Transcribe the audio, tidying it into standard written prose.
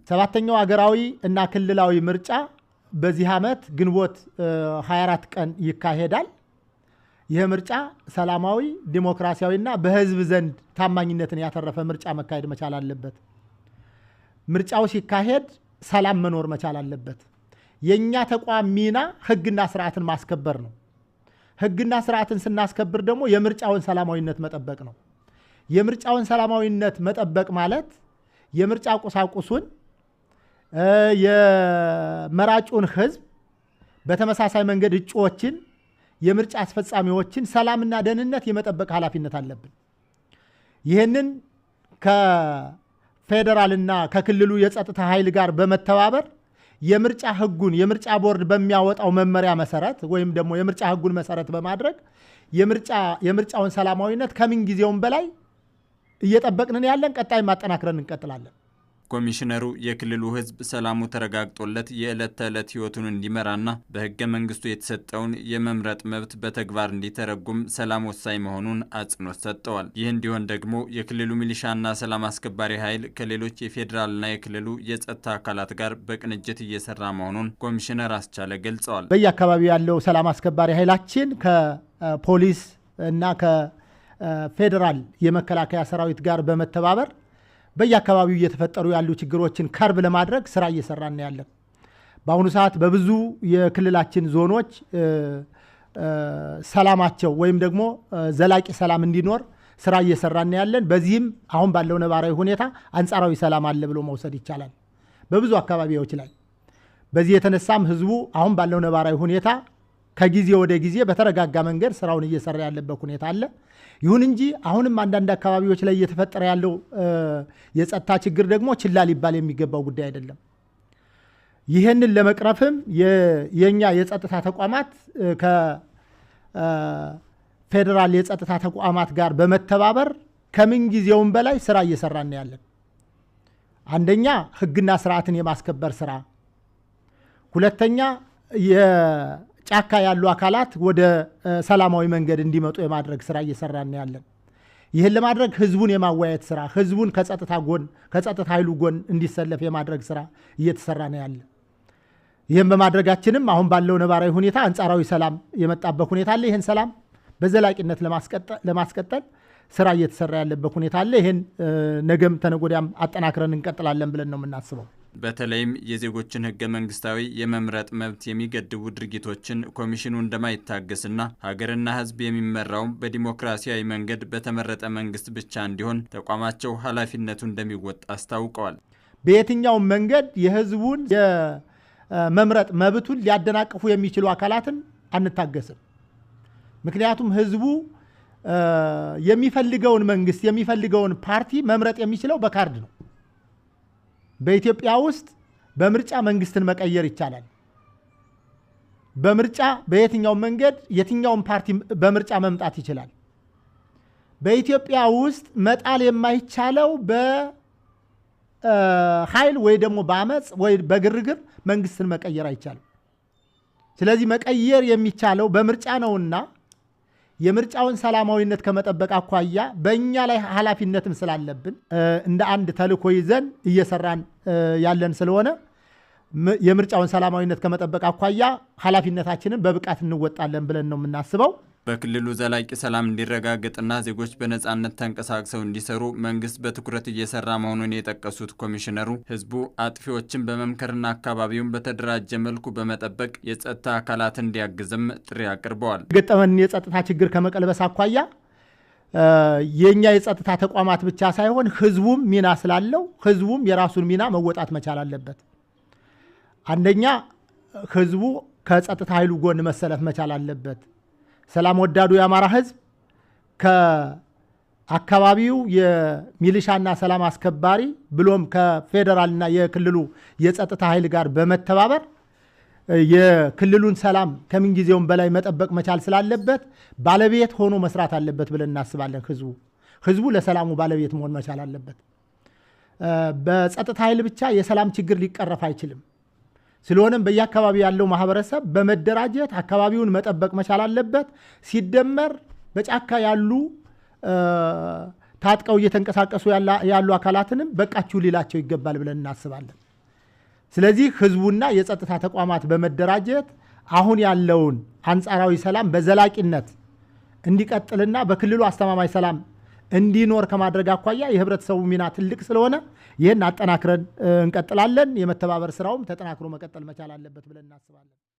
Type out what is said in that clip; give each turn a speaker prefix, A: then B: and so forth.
A: ሰባተኛው ሀገራዊ እና ክልላዊ ምርጫ በዚህ ዓመት ግንቦት 24 ቀን ይካሄዳል። ይህ ምርጫ ሰላማዊ፣ ዲሞክራሲያዊና በህዝብ ዘንድ ታማኝነትን ያተረፈ ምርጫ መካሄድ መቻል አለበት። ምርጫው ሲካሄድ ሰላም መኖር መቻል አለበት። የኛ ተቋም ሚና ህግና ስርዓትን ማስከበር ነው። ህግና ስርዓትን ስናስከብር ደግሞ የምርጫውን ሰላማዊነት መጠበቅ ነው። የምርጫውን ሰላማዊነት መጠበቅ ማለት የምርጫ ቁሳቁሱን የመራጩን ህዝብ በተመሳሳይ መንገድ እጩዎችን የምርጫ አስፈጻሚዎችን ሰላምና ደህንነት የመጠበቅ ኃላፊነት አለብን። ይህንን ከፌደራልና ከክልሉ የጸጥታ ኃይል ጋር በመተባበር የምርጫ ህጉን የምርጫ ቦርድ በሚያወጣው መመሪያ መሰረት ወይም ደግሞ የምርጫ ህጉን መሰረት በማድረግ የምርጫውን ሰላማዊነት ከምን ጊዜውም በላይ እየጠበቅን ያለን፣ ቀጣይ ማጠናክረን እንቀጥላለን።
B: ኮሚሽነሩ የክልሉ ህዝብ ሰላሙ ተረጋግጦለት የዕለት ተዕለት ህይወቱን እንዲመራና በህገ መንግስቱ የተሰጠውን የመምረጥ መብት በተግባር እንዲተረጉም ሰላም ወሳኝ መሆኑን አጽንኦት ሰጥተዋል። ይህ እንዲሆን ደግሞ የክልሉ ሚሊሻና ሰላም አስከባሪ ኃይል ከሌሎች የፌዴራልና የክልሉ የጸጥታ አካላት ጋር በቅንጅት እየሰራ መሆኑን ኮሚሽነር አስቻለ ገልጸዋል።
A: በየአካባቢው ያለው ሰላም አስከባሪ ኃይላችን ከፖሊስ እና ከፌዴራል የመከላከያ ሰራዊት ጋር በመተባበር በየአካባቢው እየተፈጠሩ ያሉ ችግሮችን ከርብ ለማድረግ ስራ እየሰራን ያለን። በአሁኑ ሰዓት በብዙ የክልላችን ዞኖች ሰላማቸው ወይም ደግሞ ዘላቂ ሰላም እንዲኖር ስራ እየሰራን ያለን። በዚህም አሁን ባለው ነባራዊ ሁኔታ አንጻራዊ ሰላም አለ ብሎ መውሰድ ይቻላል በብዙ አካባቢዎች ላይ። በዚህ የተነሳም ህዝቡ አሁን ባለው ነባራዊ ሁኔታ ከጊዜ ወደ ጊዜ በተረጋጋ መንገድ ስራውን እየሰራ ያለበት ሁኔታ አለ። ይሁን እንጂ አሁንም አንዳንድ አካባቢዎች ላይ እየተፈጠረ ያለው የጸጥታ ችግር ደግሞ ችላ ሊባል የሚገባው ጉዳይ አይደለም። ይህንን ለመቅረፍም የኛ የጸጥታ ተቋማት ከፌዴራል የጸጥታ ተቋማት ጋር በመተባበር ከምን ጊዜውም በላይ ስራ እየሰራን ያለን። አንደኛ ህግና ስርዓትን የማስከበር ስራ፣ ሁለተኛ ጫካ ያሉ አካላት ወደ ሰላማዊ መንገድ እንዲመጡ የማድረግ ስራ እየሰራን ያለን። ይህን ለማድረግ ህዝቡን የማወያየት ስራ፣ ህዝቡን ከጸጥታ ኃይሉ ጎን እንዲሰለፍ የማድረግ ስራ እየተሰራ ነው ያለ። ይህን በማድረጋችንም አሁን ባለው ነባራዊ ሁኔታ አንጻራዊ ሰላም የመጣበት ሁኔታ አለ። ይህን ሰላም በዘላቂነት ለማስቀጠል ስራ እየተሰራ ያለበት ሁኔታ አለ። ይህን ነገም ተነጎዳም አጠናክረን እንቀጥላለን ብለን ነው የምናስበው።
B: በተለይም የዜጎችን ህገ መንግስታዊ የመምረጥ መብት የሚገድቡ ድርጊቶችን ኮሚሽኑ እንደማይታገስና ሀገርና ህዝብ የሚመራው በዲሞክራሲያዊ መንገድ በተመረጠ መንግስት ብቻ እንዲሆን ተቋማቸው ኃላፊነቱ እንደሚወጣ አስታውቀዋል።
A: በየትኛውም መንገድ የህዝቡን የመምረጥ መብቱን ሊያደናቅፉ የሚችሉ አካላትን አንታገስም። ምክንያቱም ህዝቡ የሚፈልገውን መንግስት የሚፈልገውን ፓርቲ መምረጥ የሚችለው በካርድ ነው። በኢትዮጵያ ውስጥ በምርጫ መንግስትን መቀየር ይቻላል። በምርጫ በየትኛው መንገድ የትኛውን ፓርቲ በምርጫ መምጣት ይችላል። በኢትዮጵያ ውስጥ መጣል የማይቻለው በኃይል ወይ ደግሞ በአመጽ ወይ በግርግር መንግስትን መቀየር አይቻልም። ስለዚህ መቀየር የሚቻለው በምርጫ ነውና የምርጫውን ሰላማዊነት ከመጠበቅ አኳያ በእኛ ላይ ኃላፊነትም ስላለብን እንደ አንድ ተልዕኮ ይዘን እየሰራን ያለን ስለሆነ የምርጫውን ሰላማዊነት ከመጠበቅ አኳያ ኃላፊነታችንን በብቃት እንወጣለን ብለን ነው የምናስበው።
B: በክልሉ ዘላቂ ሰላም እንዲረጋገጥና ዜጎች በነጻነት ተንቀሳቅሰው እንዲሰሩ መንግስት በትኩረት እየሰራ መሆኑን የጠቀሱት ኮሚሽነሩ ህዝቡ አጥፊዎችን በመምከርና አካባቢውን በተደራጀ መልኩ በመጠበቅ የጸጥታ አካላት እንዲያግዝም ጥሪ አቅርበዋል።
A: የገጠመን የጸጥታ ችግር ከመቀልበስ አኳያ የኛ የጸጥታ ተቋማት ብቻ ሳይሆን ህዝቡም ሚና ስላለው ህዝቡም የራሱን ሚና መወጣት መቻል አለበት። አንደኛ ህዝቡ ከጸጥታ ኃይሉ ጎን መሰለፍ መቻል አለበት። ሰላም ወዳዱ የአማራ ህዝብ ከአካባቢው የሚሊሻና ሰላም አስከባሪ ብሎም ከፌዴራልና የክልሉ የጸጥታ ኃይል ጋር በመተባበር የክልሉን ሰላም ከምንጊዜውም በላይ መጠበቅ መቻል ስላለበት ባለቤት ሆኖ መስራት አለበት ብለን እናስባለን። ህዝቡ ለሰላሙ ባለቤት መሆን መቻል አለበት። በጸጥታ ኃይል ብቻ የሰላም ችግር ሊቀረፍ አይችልም። ስለሆነም በየአካባቢው ያለው ማህበረሰብ በመደራጀት አካባቢውን መጠበቅ መቻል አለበት። ሲደመር በጫካ ያሉ ታጥቀው እየተንቀሳቀሱ ያሉ አካላትንም በቃችሁ ሊላቸው ይገባል ብለን እናስባለን። ስለዚህ ህዝቡና የጸጥታ ተቋማት በመደራጀት አሁን ያለውን አንጻራዊ ሰላም በዘላቂነት እንዲቀጥልና በክልሉ አስተማማኝ ሰላም እንዲኖር ከማድረግ አኳያ የህብረተሰቡ ሚና ትልቅ ስለሆነ ይህን አጠናክረን እንቀጥላለን። የመተባበር ስራውም ተጠናክሮ መቀጠል መቻል አለበት ብለን እናስባለን።